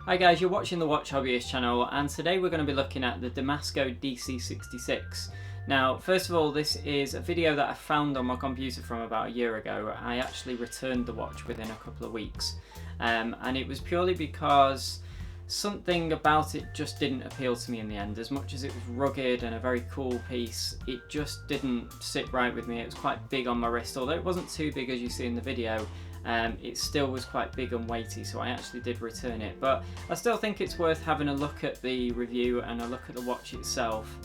Hi guys, you're watching the Watch Hobbyist channel, and today we're going to be looking at the Damasko DC66. Now, first of all, this is a video that I found on my computer from about a year ago. I actually returned the watch within a couple of weeks, and it was purely because something about it just didn't appeal to me in the end. As much as it was rugged and a very cool piece, it just didn't sit right with me. It was quite big on my wrist, although it wasn't too big as you see in the video. It still was quite big and weighty, so I actually did return it. But I still think it's worth having a look at the review and a look at the watch itself,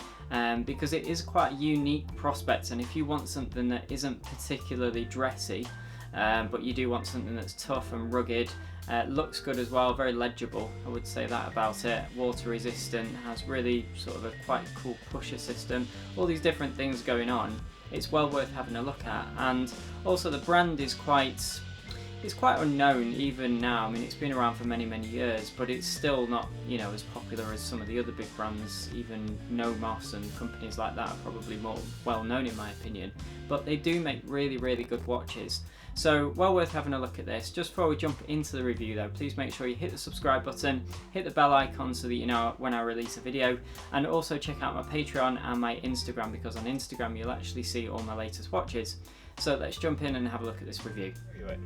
because it is quite a unique prospect. And if you want something that isn't particularly dressy, but you do want something that's tough and rugged, looks good as well, very legible, I would say that about it. Water resistant, has really sort of a quite cool pusher system, all these different things going on. It's well worth having a look at. And also the brand is quite unknown even now. I mean, it's been around for many years, but it's still not, you know, as popular as some of the other big brands. Even Nomos and companies like that are probably more well known in my opinion, but they do make really good watches. So well worth having a look at this. Just before we jump into the review though, please make sure you hit the subscribe button, hit the bell icon so that you know when I release a video, and also check out my Patreon and my Instagram, because on Instagram you'll actually see all my latest watches. So let's jump in and have a look at this review.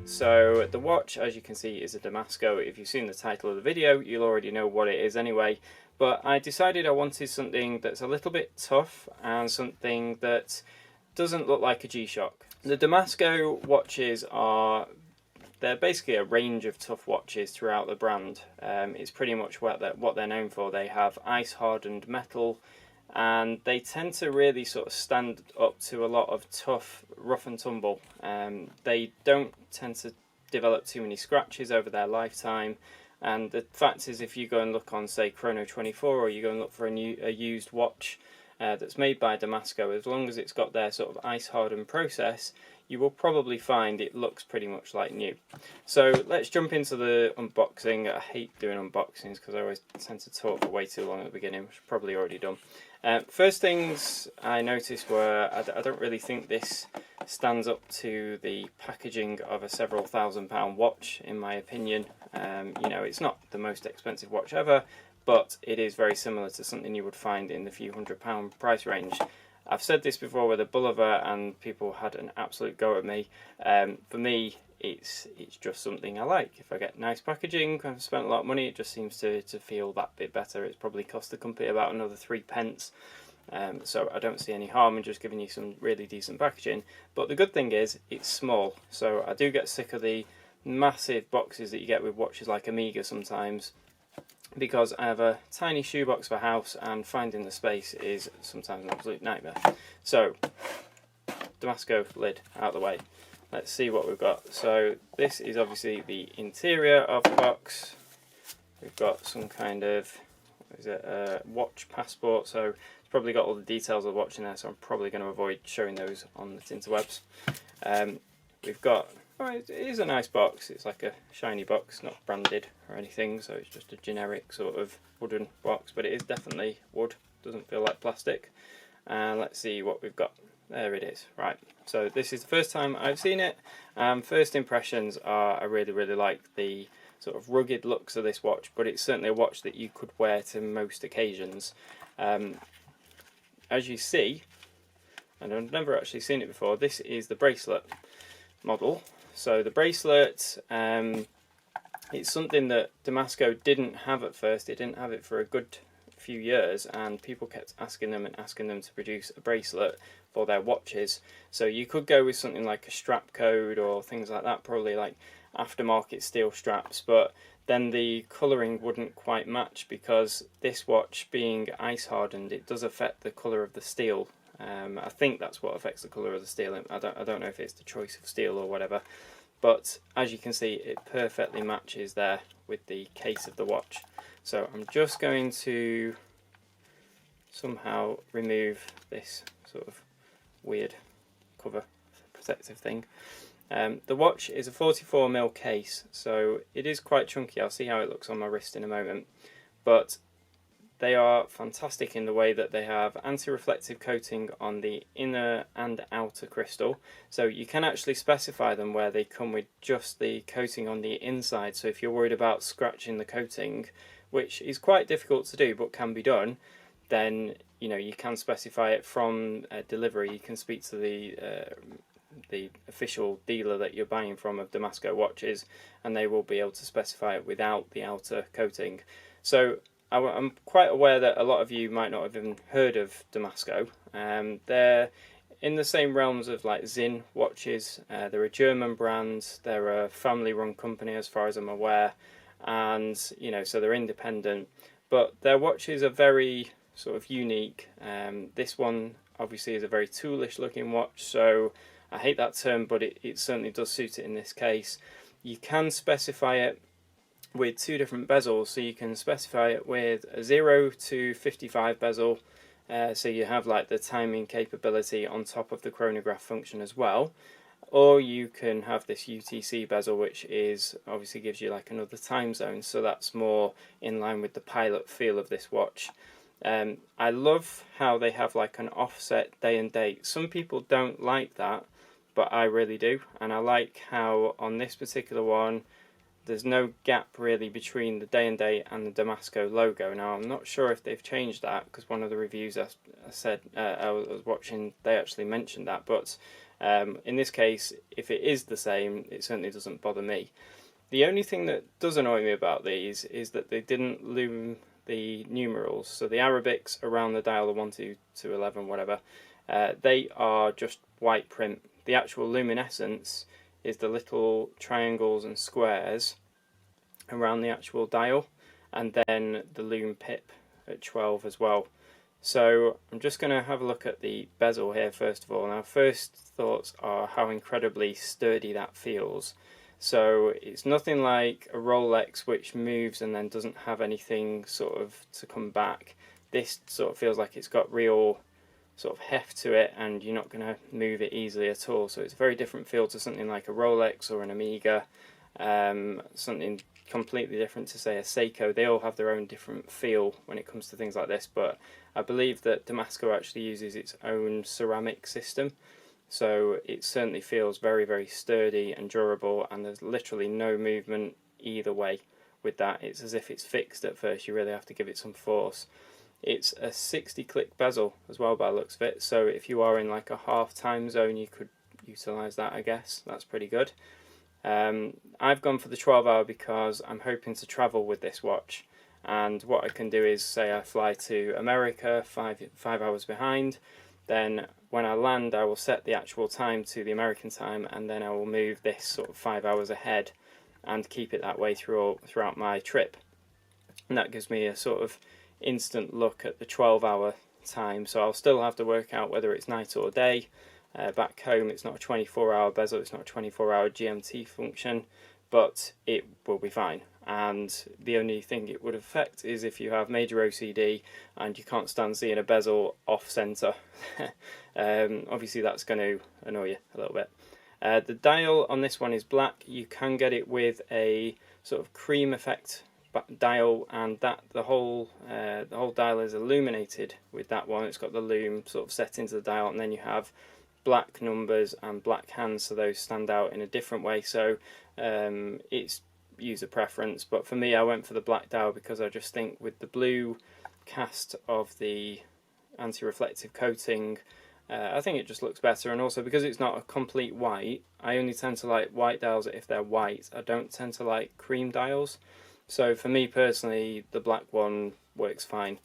So the watch, as you can see, is a Damasko. If you've seen the title of the video, you'll already know what it is anyway. But I decided I wanted something that's a little bit tough and something that doesn't look like a G-Shock. The Damasko watches they're basically a range of tough watches throughout the brand. It's pretty much what they're known for. They have ice-hardened metal, and they tend to really sort of stand up to a lot of tough rough and tumble. They don't tend to develop too many scratches over their lifetime, and the fact is, if you go and look on, say, Chrono 24, or you go and look for a used watch that's made by Damasko, as long as it's got their sort of ice hardened process, you will probably find it looks pretty much like new. So let's jump into the unboxing. I hate doing unboxings because I always tend to talk for way too long at the beginning, which I've probably already done. First things I noticed were I don't really think this stands up to the packaging of a several £1000 watch, in my opinion. You know, it's not the most expensive watch ever, but it is very similar to something you would find in the few £100 price range. I've said this before with a Bolivar and people had an absolute go at me. For me, it's just something I like. If I get nice packaging, I've spent a lot of money, it just seems to feel that bit better. It's probably cost the company about another 3p. So I don't see any harm in just giving you some really decent packaging. But the good thing is it's small, so I do get sick of the massive boxes that you get with watches like Omega sometimes, because I have a tiny shoebox for a house and finding the space is sometimes an absolute nightmare. So, Damasko lid out of the way. Let's see what we've got. So this is obviously the interior of the box. We've got some kind of, what is it, watch passport, so it's probably got all the details of the watch in there, so I'm probably going to avoid showing those on the interwebs. We've got, oh, it is a nice box. It's like a shiny box, not branded or anything, so it's just a generic sort of wooden box, but it is definitely wood, doesn't feel like plastic. And let's see what we've got. There it is. Right, so this is the first time I've seen it. First impressions are I really like the sort of rugged looks of this watch, but it's certainly a watch that you could wear to most occasions. As you see, and I've never actually seen it before, this is the Bracelet model. So the Bracelet, it's something that Damasko didn't have at first. It didn't have it for a good few years, and people kept asking them to produce a bracelet for their watches. So you could go with something like a strap code or things like that, probably like aftermarket steel straps, but then the colouring wouldn't quite match, because this watch being ice hardened, it does affect the colour of the steel. I think that's what affects the colour of the steel. I don't know if it's the choice of steel or whatever, but as you can see, it perfectly matches there with the case of the watch. So I'm just going to somehow remove this sort of weird cover protective thing. The watch is a 44mm case, so it is quite chunky. I'll see how it looks on my wrist in a moment, but they are fantastic in the way that they have anti-reflective coating on the inner and outer crystal. So you can actually specify them where they come with just the coating on the inside. So if you're worried about scratching the coating, which is quite difficult to do but can be done, then you can specify it from delivery. You can speak to the official dealer that you're buying from of Damasko watches, and they will be able to specify it without the outer coating. So I'm quite aware that a lot of you might not have even heard of Damasko. They're in the same realms of like Zinn watches. They're a German brand. They're a family-run company as far as I'm aware, and so they're independent. But their watches are very sort of unique. This one obviously is a very toolish looking watch, so I hate that term, but it certainly does suit it in this case. You can specify it with two different bezels, so you can specify it with a 0 to 55 bezel, so you have like the timing capability on top of the chronograph function as well, or you can have this UTC bezel, which is obviously gives you like another time zone, so that's more in line with the pilot feel of this watch. I love how they have like an offset day and date. Some people don't like that, but I really do, and I like how on this particular one there's no gap really between the day and date and the Damasko logo. Now I'm not sure if they've changed that, because one of the reviews I was watching, they actually mentioned that, but in this case, if it is the same, it certainly doesn't bother me. The only thing that does annoy me about these is that they didn't loom the numerals, so the Arabics around the dial, the 1 to 11, whatever, they are just white print. The actual luminescence is the little triangles and squares around the actual dial, and then the loom pip at 12 as well. So I'm just going to have a look at the bezel here first of all. Now, first thoughts are how incredibly sturdy that feels. So it's nothing like a Rolex which moves and then doesn't have anything sort of to come back. This sort of feels like it's got real sort of heft to it, and you're not going to move it easily at all. So it's a very different feel to something like a Rolex or an Omega, something completely different to say a Seiko. They all have their own different feel when it comes to things like this, but I believe that Damasko actually uses its own ceramic system, so it certainly feels very, very sturdy and durable, and there's literally no movement either way with that. It's as if it's fixed at first. You really have to give it some force. It's a 60 click bezel as well by the looks of it, so if you are in like a half time zone you could utilise that, I guess. That's pretty good. I've gone for the 12-hour because I'm hoping to travel with this watch, and what I can do is say I fly to America 5 hours behind, then when I land I will set the actual time to the American time, and then I will move this sort of 5 hours ahead and keep it that way throughout my trip, and that gives me a sort of instant look at the 12-hour time. So I'll still have to work out whether it's night or day. Back home it's not a 24-hour bezel, it's not a 24-hour GMT function, but it will be fine. And the only thing it would affect is if you have major OCD and you can't stand seeing a bezel off centre. Obviously that's going to annoy you a little bit. The dial on this one is black. You can get it with a sort of cream effect dial, and that the whole dial is illuminated with that one. It's got the loom sort of set into the dial, and then you have black numbers and black hands, so those stand out in a different way. So it's user preference, but for me I went for the black dial because I just think with the blue cast of the anti-reflective coating, I think it just looks better, and also because it's not a complete white, I only tend to like white dials if they're white. I don't tend to like cream dials. So for me personally, the black one works fine.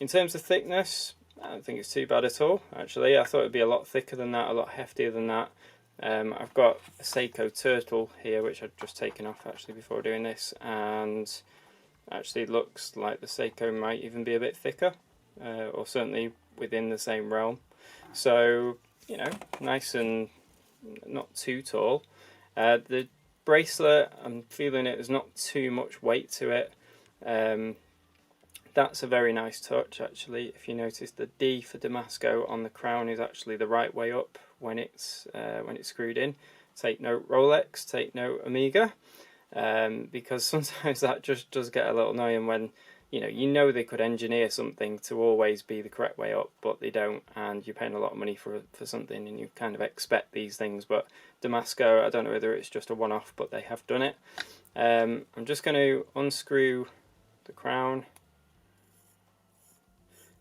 In terms of thickness, I don't think it's too bad at all, actually. I thought it'd be a lot thicker than that, a lot heftier than that. I've got a Seiko Turtle here, which I've just taken off actually before doing this, and actually looks like the Seiko might even be a bit thicker, or certainly within the same realm. So, you know, nice and not too tall. The Bracelet, I'm feeling it, there's not too much weight to it. That's a very nice touch actually. If you notice, the D for Damasko on the crown is actually the right way up when it's screwed in. Take note Rolex, take note Omega, because sometimes that just does get a little annoying when you know they could engineer something to always be the correct way up, but they don't, and you're paying a lot of money for something, and you kind of expect these things. But Damasko, I don't know whether it's just a one-off, but they have done it. I'm just going to unscrew the crown.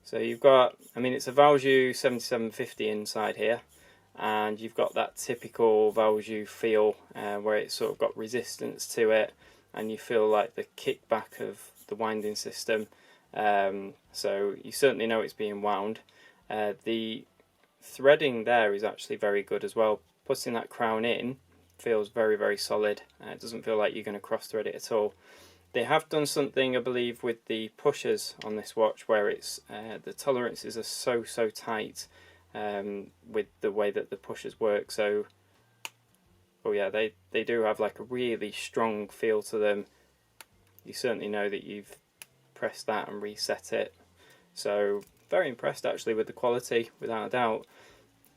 So you've got, I mean, it's a Valjoux 7750 inside here, and you've got that typical Valjoux feel where it's sort of got resistance to it, and you feel like the kickback of the winding system. So you certainly know it's being wound. The threading there is actually very good as well. Putting that crown in feels very, very solid. It doesn't feel like you're going to cross thread it at all. They have done something, I believe, with the pushers on this watch where it's the tolerances are so tight with the way that the pushers work. So, oh yeah, they do have like a really strong feel to them. You certainly know that you've pressed that and reset it. So very impressed actually with the quality, without a doubt.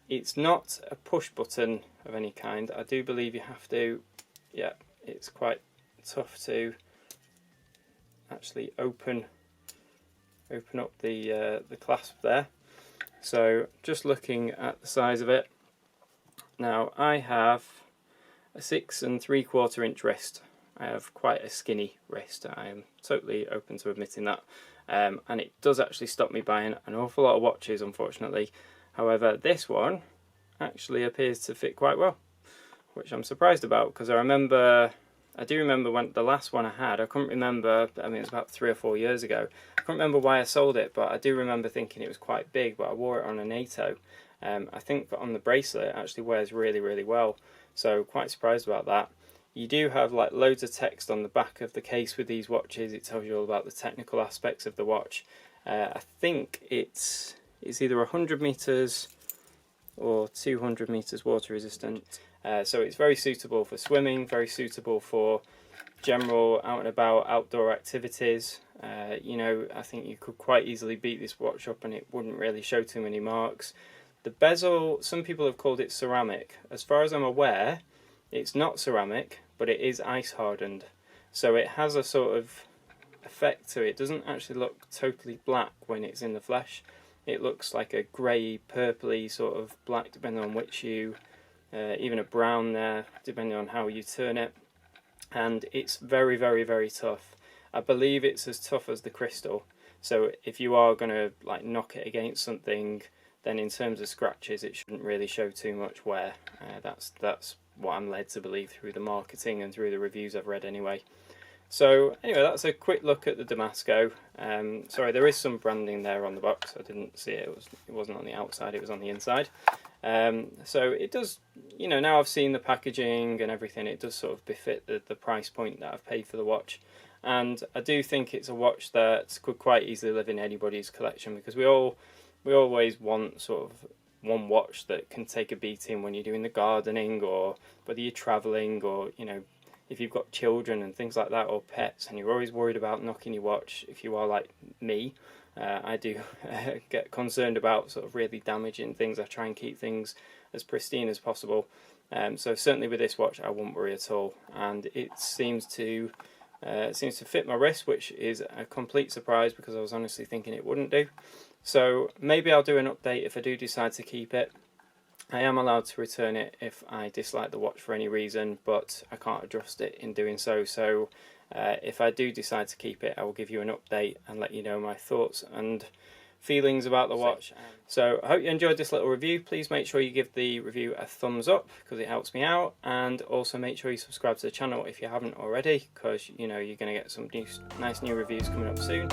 It's not a push button of any kind. I do believe you have to, yeah, it's quite tough to actually open up the clasp there. So just looking at the size of it, now I have a 6 3/4 inch wrist. I have quite a skinny wrist. I am totally open to admitting that, and it does actually stop me buying an awful lot of watches, unfortunately. However, this one actually appears to fit quite well, which I'm surprised about, because I do remember when the last one I had, I couldn't remember, I mean it was about 3 or 4 years ago, I couldn't remember why I sold it, but I do remember thinking it was quite big, but I wore it on a NATO. I think on the bracelet it actually wears really, really well, so quite surprised about that. You do have like loads of text on the back of the case with these watches. It tells you all about the technical aspects of the watch. I think it's either 100 meters or 200 meters water resistant. So it's very suitable for swimming, very suitable for general out and about outdoor activities. You know, I think you could quite easily beat this watch up and it wouldn't really show too many marks. The bezel, some people have called it ceramic. As far as I'm aware, it's not ceramic, but it is ice hardened. So it has a sort of effect to it. It doesn't actually look totally black when it's in the flesh. It looks like a grey, purpley sort of black, depending on which you, even a brown there, depending on how you turn it. And it's very, very, very tough. I believe it's as tough as the crystal. So if you are going to like knock it against something, then in terms of scratches, it shouldn't really show too much wear. That's what I'm led to believe through the marketing and through the reviews I've read anyway. So anyway, that's a quick look at the Damasko. Sorry, there is some branding there on the box. I didn't see it. It wasn't on the outside, it was on the inside. So it does, you know, now I've seen the packaging and everything, it does sort of befit the price point that I've paid for the watch. And I do think it's a watch that could quite easily live in anybody's collection, because we always want sort of one watch that can take a beating when you're doing the gardening, or whether you're travelling, or, you know, if you've got children and things like that, or pets, and you're always worried about knocking your watch. If you are like me, I do get concerned about sort of really damaging things. I try and keep things as pristine as possible. So certainly with this watch I won't worry at all, and it seems to fit my wrist, which is a complete surprise, because I was honestly thinking it wouldn't do. So maybe I'll do an update if I do decide to keep it. I am allowed to return it if I dislike the watch for any reason, but I can't adjust it in doing so. So if I do decide to keep it, I will give you an update and let you know my thoughts and feelings about the watch. So I hope you enjoyed this little review. Please make sure you give the review a thumbs up, because it helps me out, and also make sure you subscribe to the channel if you haven't already, because you know you're going to get some nice new reviews coming up soon.